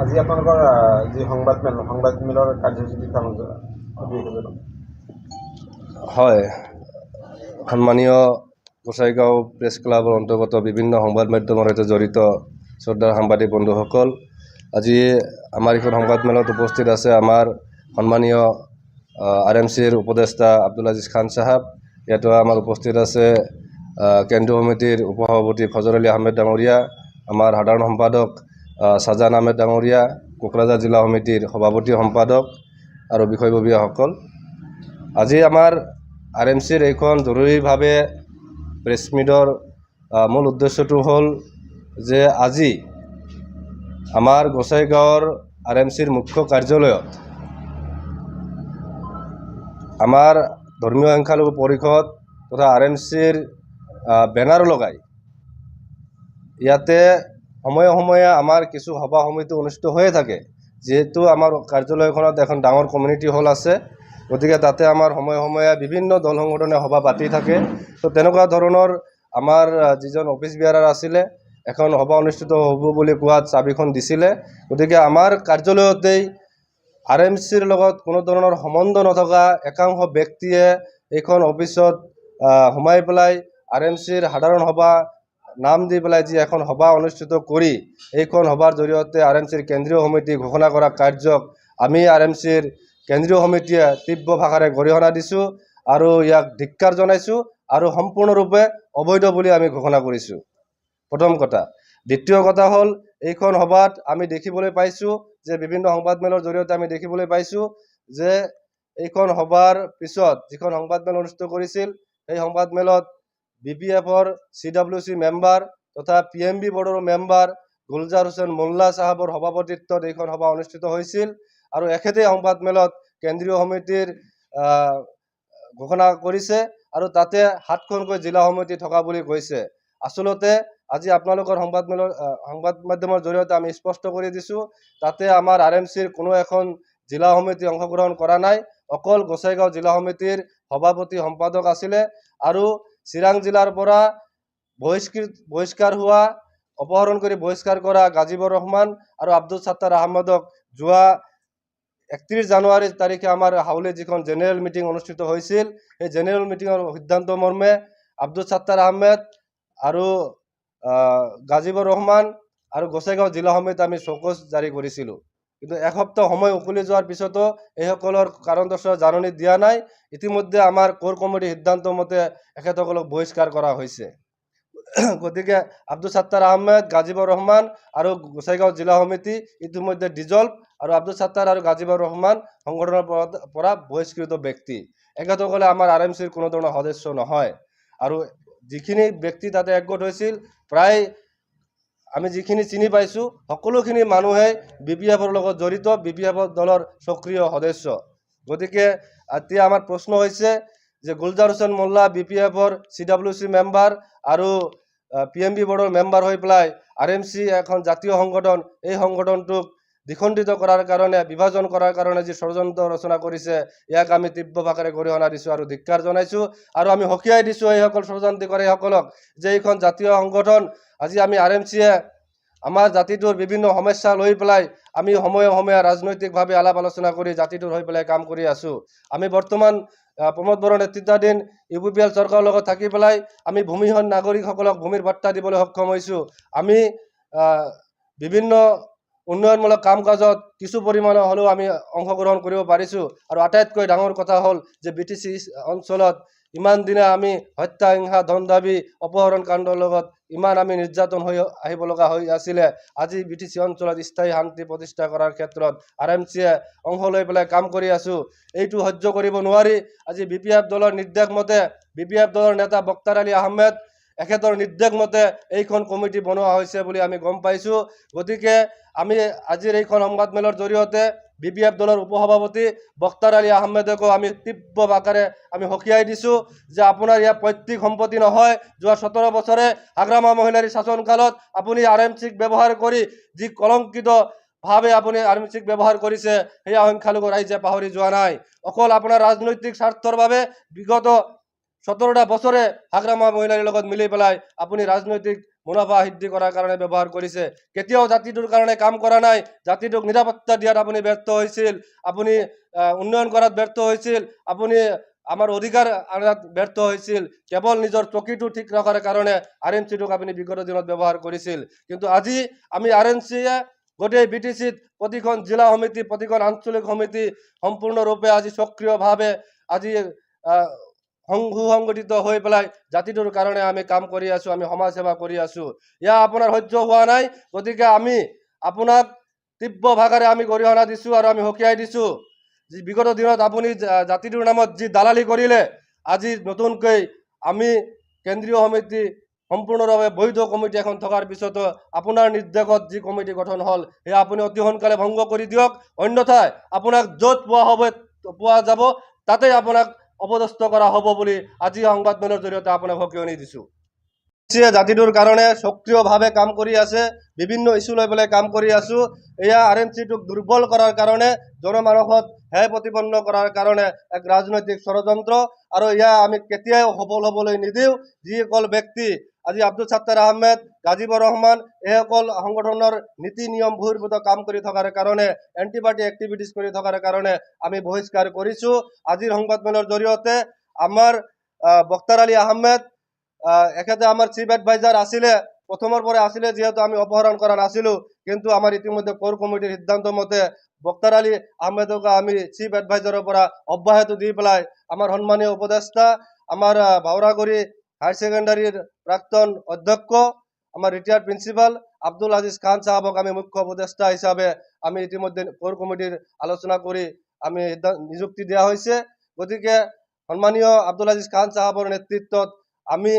আজি আপোনালোকৰ যি সংবাদমেলৰ কাৰ্যসূচী হয়, সন্মানীয় গোসাইগাঁও প্ৰেছ ক্লাবৰ অন্তৰ্গত বিভিন্ন সংবাদ মাধ্যমৰ সৈতে জড়িত শ্ৰদ্ধাৰ সাংবাদিক বন্ধুসকল, আজি আমাৰ এইখন সংবাদমেলত উপস্থিত আছে আমাৰ সন্মানীয় RMCৰ উপদেষ্টা আব্দুল আজিজ খান চাহাব। ইয়াতো আমাৰ উপস্থিত আছে কেন্দ্ৰীয় সমিতিৰ উপসভাপতি ফজৰ আলী আহমেদ ডাঙৰীয়া, আমাৰ সাধাৰণ সম্পাদক ছাজান আহমেদ ডাঙৰীয়া, কোকৰাঝাৰ জিলা সমিতিৰ সভাপতি সম্পাদক আৰু বিষয়ববীয়াসকল। আজি আমাৰ RMCৰ এইখন জৰুৰীভাৱে প্ৰেছ মিটৰ মূল উদ্দেশ্যটো হ'ল যে আজি আমাৰ গোসাইগাঁৱৰ RMCৰ মুখ্য কাৰ্যালয়ত আমাৰ ধৰ্মীয় সংখ্যালঘু পৰিষদ তথা RMCৰ বেনাৰ লগাই ইয়াতে সময়ে সময়ে আমাৰ কিছু সভা সমিতি অনুষ্ঠিত হৈয়ে থাকে। যিহেতু আমাৰ কাৰ্যালয়খনত এখন ডাঙৰ কমিউনিটি হল আছে, গতিকে তাতে আমাৰ সময়ে সময়ে বিভিন্ন দল সংগঠনে সভা পাতি থাকে। তো তেনেকুৱা ধৰণৰ আমাৰ যিজন অফিচ বিয়াৰাৰ আছিলে, এখন সভা অনুষ্ঠিত হ'ব বুলি কোৱাত চাবিখন দিছিলে। গতিকে আমাৰ কাৰ্যালয়তেই RMCৰ লগত কোনো ধৰণৰ সম্বন্ধ নথকা একাংশ ব্যক্তিয়ে এইখন অফিচত সোমাই পেলাই RMCৰ সাধাৰণ সভা নাম দি পেলাই যি এখন সভা অনুষ্ঠিত কৰি এইখন সভাৰ জৰিয়তে RMCৰ কেন্দ্ৰীয় সমিতি ঘোষণা কৰা কাৰ্যক আমি RMCৰ কেন্দ্ৰীয় সমিতিয়ে তীব্ৰ ভাষাৰে গৰিহণা দিছোঁ আৰু ইয়াক ধিক্কাৰ জনাইছোঁ আৰু সম্পূৰ্ণৰূপে অবৈধ বুলি আমি ঘোষণা কৰিছোঁ। প্ৰথম কথা। দ্বিতীয় কথা হ'ল, এইখন সভাত আমি দেখিবলৈ পাইছোঁ যে বিভিন্ন সংবাদমেলৰ জৰিয়তে আমি দেখিবলৈ পাইছোঁ যে এইখন সভাৰ পিছত যিখন সংবাদমেল অনুষ্ঠিত কৰিছিল, সেই সংবাদমেলত BPFৰ CWC মেম্বাৰ তথা PMB বৰ্ডৰ মেম্বাৰ গুলজাৰ হুছেইন মোল্লা চাহাবৰ সভাপতিত্বত এইখন সভা অনুষ্ঠিত হৈছিল আৰু একেই সংবাদমেলত কেন্দ্ৰীয় সমিতিৰ ঘোষণা কৰিছে আৰু তাতে 7খনকৈ জিলা সমিতি থকা বুলি কৈছে। আচলতে আজি আপোনালোকৰ সংবাদ মাধ্যমৰ জৰিয়তে আমি স্পষ্ট কৰি দিছোঁ, তাতে আমাৰ RMCৰ কোনো এখন জিলা সমিতি অংশগ্ৰহণ কৰা নাই। অকল গোসাইগাঁও জিলা সমিতিৰ সভাপতি সম্পাদক আছিলে আৰু চিৰাং জিলাৰ পৰা বহিষ্কাৰ হোৱা, অপহৰণ কৰি বহিষ্কাৰ কৰা গাজিবুৰ ৰহমান আৰু আব্দুল ছাত্তাৰ আহমেদক যোৱা 31 জানুৱাৰী তাৰিখে আমাৰ হাউলিত যিখন জেনেৰেল মিটিং অনুষ্ঠিত হৈছিল, সেই জেনেৰেল মিটিঙৰ সিদ্ধান্ত মৰ্মে আব্দুল ছাত্তাৰ আহমেদ আৰু গাজিবুৰ ৰহমান আৰু গোসাইগাঁও জিলা সমিতি আমি চৌকছ জাৰি কৰিছিলোঁ। কিন্তু এসপ্তাহ সময় উকলি যোৱাৰ পিছতো এইসকলৰ কাৰণ দৰ্শাই জাননী দিয়া নাই। ইতিমধ্যে আমাৰ কোৰ কমিটিৰ সিদ্ধান্ত মতে এখেতসকলক বহিষ্কাৰ কৰা হৈছে। গতিকে আব্দুল ছাত্তাৰ আহমেদ, গাজিবুৰ ৰহমান আৰু গোসাইগাঁও জিলা সমিতি ইতিমধ্যে ডিজলভ আৰু আব্দুল ছাত্তাৰ আৰু গাজিবুৰ ৰহমান সংগঠনৰ পৰা বহিষ্কৃত ব্যক্তি। এখেতসকলে আমাৰ RMCৰ কোনো ধৰণৰ সদস্য নহয় আৰু যিখিনি ব্যক্তি তাতে একগোট হৈছিল, প্ৰায় আমি যিখিনি চিনি পাইছোঁ সকলোখিনি মানুহে BPFৰ লগত জড়িত, BPF দলৰ সক্ৰিয় সদস্য। গতিকে এতিয়া আমাৰ প্ৰশ্ন হৈছে যে গুলজাৰ হুছেইন মোল্লা BPFৰ CWC মেম্বাৰ আৰু PMB বৰ্ডৰ মেম্বাৰ হৈ পেলাই RMC এখন জাতীয় সংগঠন, এই সংগঠনটোক দ্বিখণ্ডিত কৰাৰ কাৰণে, বিভাজন কৰাৰ কাৰণে যি ষড়যন্ত্ৰ ৰচনা কৰিছে, ইয়াক আমি তীব্ৰ ভাষাৰে গৰিহণা দিছোঁ আৰু ধিক্কাৰ জনাইছোঁ আৰু আমি সকীয়াই দিছোঁ এইসকল ষড়যন্ত্ৰকাৰীসকলক যে এইখন জাতীয় সংগঠন। আজি আমি RMCয়ে আমাৰ জাতিটোৰ বিভিন্ন সমস্যা লৈ পেলাই আমি সময়ে সময়ে ৰাজনৈতিকভাৱে আলাপ আলোচনা কৰি জাতিটোৰ হৈ পেলাই কাম কৰি আছোঁ। আমি বৰ্তমান প্ৰমোদ বড়োৰ নেতৃত্বাধীন UPPL চৰকাৰৰ লগত থাকি পেলাই আমি ভূমিহীন নাগৰিকসকলক ভূমিৰ ভত্তা দিবলৈ সক্ষম হৈছোঁ। আমি বিভিন্ন উন্নয়নমূলক কাম কাজত কিছু পৰিমাণে হ'লেও আমি অংশগ্ৰহণ কৰিব পাৰিছোঁ আৰু আটাইতকৈ ডাঙৰ কথা হ'ল যে BTC অঞ্চলত ইমান দিনে আমি হত্যা, হিংসা, ধন দাবী, অপহৰণ কাণ্ডৰ লগত ইমান আমি নিৰ্যাতন হৈ আহিব লগা হৈ আছিলে। আজি BTC অঞ্চলত স্থায়ী শান্তি প্ৰতিষ্ঠা কৰাৰ ক্ষেত্ৰত RMCয়ে অংশ লৈ পেলাই কাম কৰি আছোঁ। এইটো সহ্য কৰিব নোৱাৰি আজি BPF দলৰ নিৰ্দেশ মতে, BPF দলৰ নেতা বক্তাৰ আলী আহমেদ এখেতৰ নিৰ্দেশ মতে এইখন কমিটি বনোৱা হৈছে বুলি আমি গম পাইছোঁ। গতিকে আমি আজিৰ এইখন সংবাদমেলৰ জৰিয়তে BPF দলৰ উপসভাপতি বক্তাৰ আলী আহমেদকো আমি তীব্ৰ ভাষাৰে আমি সকীয়াই দিছোঁ যে আপোনাৰ ইয়াৰ পৈতৃক সম্পত্তি নহয়। যোৱা 17 বছৰে হাগ্ৰামা মহিলাৰী শাসনকালত আপুনি RMCক ব্যৱহাৰ কৰি যি কলংকিত ভাৱে আপুনি RMCক ব্যৱহাৰ কৰিছে, সেয়া সংখ্যালঘু ৰাইজে পাহৰি যোৱা নাই। অকল আপোনাৰ ৰাজনৈতিক স্বাৰ্থৰ বাবে বিগত 17টা বছৰে হাগ্ৰামা মহিলাৰীৰ লগত মিলি পেলাই আপুনি ৰাজনৈতিক মুনাফা সিদ্ধি কৰাৰ কাৰণে ব্যৱহাৰ কৰিছে। কেতিয়াও জাতিটোৰ কাৰণে কাম কৰা নাই। জাতিটোক নিৰাপত্তা দিয়াত আপুনি ব্যৰ্থ হৈছিল, আপুনি উন্নয়ন কৰাত ব্যৰ্থ হৈছিল, আপুনি আমাৰ অধিকাৰ আনাত ব্যৰ্থ হৈছিল। কেৱল নিজৰ চকীটো ঠিক ৰখাৰ কাৰণে RMCটোক আপুনি বিগত দিনত ব্যৱহাৰ কৰিছিল। কিন্তু আজি আমি RMCয়ে গোটেই BTCত প্ৰতিখন জিলা সমিতি, প্ৰতিখন আঞ্চলিক সমিতি সম্পূৰ্ণৰূপে আজি সক্ৰিয়ভাৱে আজি সুসংগঠিত হৈ পেলাই জাতিটোৰ কাৰণে আমি কাম কৰি আছো, আমি সমাজ সেৱা কৰি আছো। ইয়া আপোনাৰ সহ্য হোৱা নাই, গতিকে আমি আপোনাক তীব্ৰ ভাষাৰে আমি গৰিহণা দিছো আৰু আমি সকীয়াই দিছো। যি বিগত দিনত আপুনি জাতিটোৰ নামত যি দালালি কৰিলে, আজি নতুনকৈ আমি কেন্দ্ৰীয় সমিতি সম্পূৰ্ণভাৱে বৈধ কমিটি এখন থকাৰ পিছতো আপোনাৰ নিৰ্দেশত যি কমিটি গঠন হ'ল, সেয়া আপুনি অতি সোনকালে ভংগ কৰি দিয়ক। অন্যথায় আপোনাক য'ত পোৱা যাব তাতেই আপোনাক অপদস্থ কৰা হ'ব বুলি আজি সংবাদমেলৰ জৰিয়তে আপোনাক সকীয়নি দিছোঁ। জাতিটোৰ কাৰণে সক্ৰিয়ভাৱে কাম কৰি আছে, বিভিন্ন ইস্যু লৈ পেলাই কাম কৰি আছো। এয়া RMCটোক দুৰ্বল কৰাৰ কাৰণে, জনমানসত হেয় প্ৰতিপন্ন কৰাৰ কাৰণে এক ৰাজনৈতিক ষড়যন্ত্ৰ, আৰু এয়া আমি কেতিয়াও সফল হ'বলৈ নিদিওঁ। যিসকল ব্যক্তি আজি আব্দুল ছাত্তাৰ আহমেদ, গাজিবুৰ ৰহমান এইসকল সংগঠনৰ নীতি নিয়ম বহিৰ্ভূত কাম কৰি থকাৰ কাৰণে, এণ্টি পাৰ্টি এক্টিভিটিজ কৰি থকাৰ কাৰণে আমি বহিষ্কাৰ কৰিছোঁ। আজিৰ সংবাদমেলৰ জৰিয়তে আমাৰ বক্তাৰ আলী আহমেদ, এখেতে আমাৰ চিফ এডভাইজাৰ আছিলে, প্ৰথমৰ পৰা আছিলে, যিহেতু আমি অপহৰণ কৰা নাছিলোঁ। কিন্তু আমাৰ ইতিমধ্যে কোৰ কমিটিৰ সিদ্ধান্ত মতে বক্তাৰ আলী আহমেদক আমি চিফ এডভাইজাৰৰ পৰা অব্যাহতি দি পেলাই আমাৰ সন্মানীয় উপদেষ্টা, আমাৰ ভাওৰাগুৰি হায়াৰ ছেকেণ্ডাৰীৰ প্ৰাক্তন অধ্যক্ষ, আমাৰ ৰিটায়াৰ্ড প্ৰিন্সিপাল আব্দুল আজিজ খান সাহেবক আমি মুখ্য উপদেষ্টা হিচাপে আমি ইতিমধ্যে কোৰ কমিটিৰ আলোচনা কৰি আমি নিযুক্তি দিয়া হৈছে। গতিকে সন্মানীয় আব্দুল আজিজ খান সাহেবৰ নেতৃত্বত আমি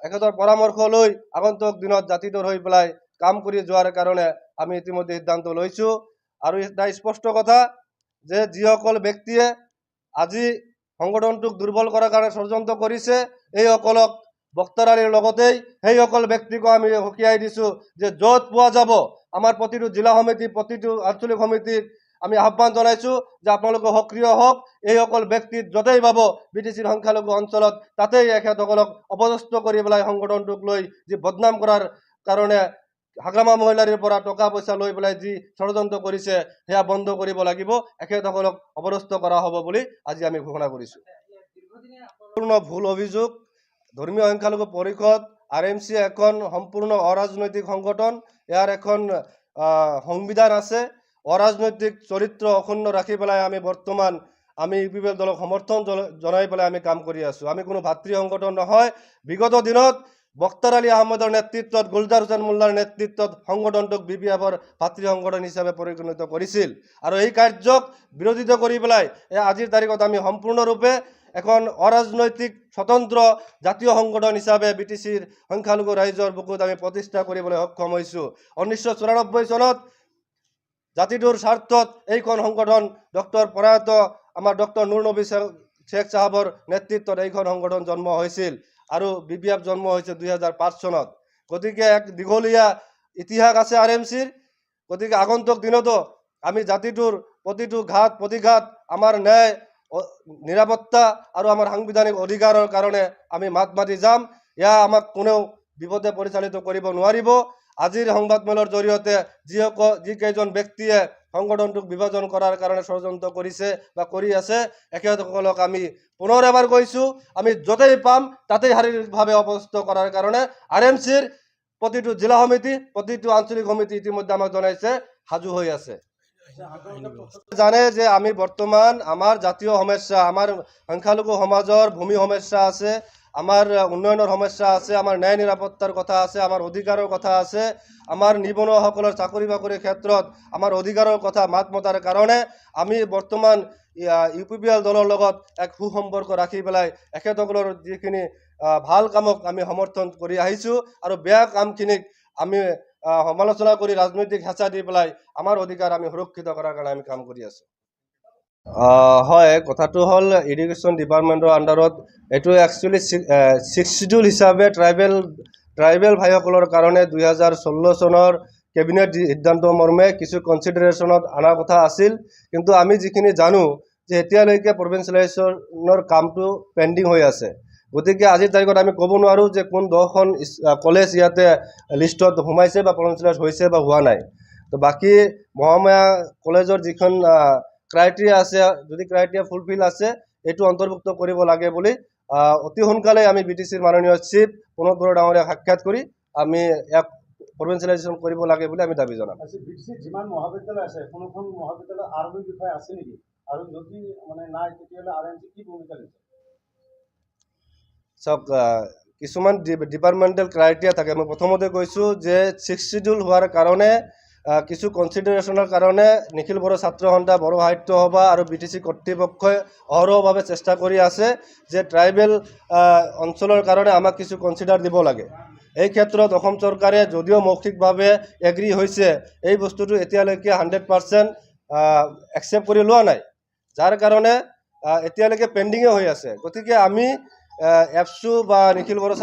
এখেতৰ পৰামৰ্শ লৈ আগন্তুক দিনত জাতিটোৰ হৈ পেলাই কাম কৰি যোৱাৰ কাৰণে আমি ইতিমধ্যে সিদ্ধান্ত লৈছোঁ। আৰু এটা স্পষ্ট কথা যে যিসকল ব্যক্তিয়ে আজি সংগঠনটোক দুৰ্বল কৰাৰ কাৰণে ষড়যন্ত্ৰ কৰিছে, এইসকলক বক্তাৰ আলীৰ লগতেই সেইসকল ব্যক্তিকো আমি সকীয়াই দিছোঁ যে য'ত পোৱা যাব আমাৰ প্ৰতিটো জিলা সমিতি, প্ৰতিটো আঞ্চলিক সমিতিক আমি আহ্বান জনাইছোঁ যে আপোনালোকে সক্ৰিয় হওক। এইসকল ব্যক্তিত য'তেই পাব BTCৰ সংখ্যালঘু অঞ্চলত, তাতেই এখেতসকলক অপদস্থ কৰি পেলাই সংগঠনটোক লৈ যি বদনাম কৰাৰ কাৰণে হাগ্ৰামা মহিলাৰীৰ পৰা টকা পইচা লৈ পেলাই যি ষড়যন্ত্ৰ কৰিছে, সেয়া বন্ধ কৰিব লাগিব। এখেতসকলক অপদস্থ কৰা হ'ব বুলি আজি আমি ঘোষণা কৰিছোঁ। সম্পূৰ্ণ ভুল অভিযোগ। ধৰ্মীয় সংখ্যালঘু পৰিষদ RMC এখন সম্পূৰ্ণ অৰাজনৈতিক সংগঠন। ইয়াৰ এখন সংবিধান আছে। অৰাজনৈতিক চৰিত্ৰ অক্ষুণ্ণ ৰাখি পেলাই আমি বৰ্তমান UPPL দলক সমৰ্থন জনাই পেলাই আমি কাম কৰি আছোঁ। আমি কোনো ভাতৃ সংগঠন নহয়। বিগত দিনত বক্তাৰ আলী আহমেদৰ নেতৃত্বত, গুলজাৰ হুছেইন মোল্লাৰ নেতৃত্বত সংগঠনটোক BPF-ৰ ভাতৃ সংগঠন হিচাপে পৰিগণিত কৰিছিল, আৰু এই কাৰ্যক বিৰোধিতা কৰি পেলাই আজিৰ তাৰিখত আমি সম্পূৰ্ণৰূপে এখন অৰাজনৈতিক স্বতন্ত্ৰ জাতীয় সংগঠন হিচাপে BTCৰ সংখ্যালঘু ৰাইজৰ বুকুত আমি প্ৰতিষ্ঠা কৰিবলৈ সক্ষম হৈছোঁ। 1994 চনত জাতিটোৰ স্বাৰ্থত এইখন সংগঠন প্ৰয়াত আমাৰ ডক্টৰ নুৰ নবী শ্বেখ সাহেবৰ নেতৃত্বত এইখন সংগঠন জন্ম হৈছিল, আৰু BPF জন্ম হৈছে 2005 চনত। গতিকে এক দীঘলীয়া ইতিহাস আছে RMCৰ। গতিকে আগন্তুক দিনতো আমি জাতিটোৰ প্ৰতিটো ঘাত প্ৰতিঘাত, আমাৰ ন্যায় নিৰাপত্তা আৰু আমাৰ সাংবিধানিক অধিকাৰৰ কাৰণে আমি মাত মাতি যাম। এয়া আমাক কোনেও বিপদে পৰিচালিত কৰিব নোৱাৰিব। আজিৰ সংবাদমেলৰ জৰিয়তে যিকেইজন ব্যক্তিয়ে সংগঠনটোক বিভাজন কৰাৰ কাৰণে ষড়যন্ত্ৰ কৰিছে বা কৰি আছে, এখেতসকলক আমি পুনৰ এবাৰ কৈছোঁ, আমি য'তেই পাম তাতেই শাৰীৰিকভাৱে অপদস্থ কৰাৰ কাৰণে RMCৰ প্ৰতিটো জিলা সমিতি, প্ৰতিটো আঞ্চলিক সমিতি ইতিমধ্যে আমাক জনাইছে সাজু হৈ আছে। জানে যে আমি বৰ্তমান আমাৰ জাতীয় সমস্যা, আমাৰ সংখ্যালঘু সমাজৰ ভূমি সমস্যা আছে, আমাৰ উন্নয়নৰ সমস্যা আছে, আমাৰ ন্যায় নিৰাপত্তাৰ কথা আছে, আমাৰ অধিকাৰৰ কথা আছে, আমাৰ নিবনুৱাসকলৰ চাকৰি বাকৰিৰ ক্ষেত্ৰত আমাৰ অধিকাৰৰ কথা মাত মতাৰ কাৰণে আমি বৰ্তমান UPPL দলৰ লগত এক সুসম্পৰ্ক ৰাখি পেলাই এখেতসকলৰ যিখিনি ভাল কামক আমি সমৰ্থন কৰি আহিছোঁ, আৰু বেয়া কামখিনিক আমি সমালোচনা কৰি ৰাজনৈতিক হেঁচা দি পেলাই আমাৰ অধিকাৰ আমি সুৰক্ষিত কৰাৰ কাৰণে আমি কাম কৰি আছোঁ। হয়, কথাটো হ'ল এডুকেশ্যন ডিপাৰ্টমেণ্টৰ আণ্ডাৰত এইটো একচুৱেলি 6 শিডিউল হিচাপে ট্ৰাইবেল ভাইসকলৰ কাৰণে 2016 চনৰ কেবিনেট সিদ্ধান্ত মৰ্মে কিছু কনচিডাৰেশ্যনত অনাৰ কথা আছিল। কিন্তু আমি যিখিনি জানো যে এতিয়ালৈকে প্ৰভিঞ্চিয়েলাইজেশ্যনৰ কামটো পেণ্ডিং হৈ আছে। গতিকে আজিৰ তাৰিখত আমি ক'ব নোৱাৰোঁ যে কোন 10খন কলেজ ইয়াতে লিষ্টত সোমাইছে বা প্ৰভিঞ্চিয়েলাইজ হৈছে বা হোৱা নাই। তো বাকী মহামায়া কলেজৰ যিখন ক্ৰাইটেৰিয়া আছে, যদি ক্ৰাইটেৰিয়া ফুলফিল আছে, এইটো অন্তৰ্ভুক্ত কৰিব লাগে বুলি অতি সোনকালে আমি BTCৰ মাননীয় চিফ প্ৰণৱ বৰা ডাঙৰীয়াক সাক্ষাৎ কৰি আমি ইয়াক প্ৰভিঞ্চিয়েলাইজেশ্যন কৰিব লাগে বুলি আমি দাবী জনাম। BTCত যিমান মহাবিদ্যালয় আছে কোনোখন মহাবিদ্যালয়ত আৰবী বিষয় আছে নেকি, আৰু যদি মানে নাই তেতিয়াহ'লে RMC কি ভূমিকা লৈছে? চাওক, কিছুমান ডিপাৰ্টমেণ্টেল ক্ৰাইটেৰিয়া থাকে। মই প্ৰথমতে কৈছোঁ যে 6th শিডিউল হোৱাৰ কাৰণে কিছু কনচিডাৰেশ্যনৰ কাৰণে নিখিল বড়ো ছাত্ৰ সন্থা, বড়ো সাহিত্য সভা আৰু BTC কৰ্তৃপক্ষই অহৰহভাৱে চেষ্টা কৰি আছে যে ট্ৰাইবেল অঞ্চলৰ কাৰণে আমাক কিছু কনচিডাৰ দিব লাগে। এই ক্ষেত্ৰত অসম চৰকাৰে যদিও মৌখিকভাৱে এগ্ৰী হৈছে, এই বস্তুটো এতিয়ালৈকে 100% একচেপ্ট কৰি লোৱা নাই, যাৰ কাৰণে এতিয়ালৈকে পেণ্ডিঙে হৈ আছে। গতিকে আমি এপছু বা নিখিল বড়ো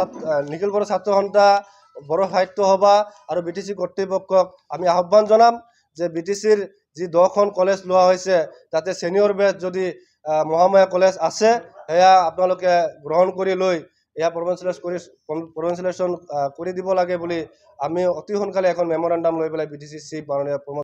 ছাত্ৰ সন্থা, বড়ো সাহিত্য সভা আৰু BTC কৰ্তৃপক্ষক আমি আহ্বান জনাম যে BTCৰ যি 10খন কলেজ লোৱা হৈছে, তাতে ছিনিয়ৰ বেচ যদি মহামায়া কলেজ আছে, সেয়া আপোনালোকে গ্ৰহণ কৰি লৈ এয়া প্ৰভিঞ্চিয়েলাইজেশ্যন কৰি দিব লাগে বুলি আমি অতি সোনকালে এখন মেমৰেণ্ডাম লৈ পেলাই BTC চিফ মাননীয়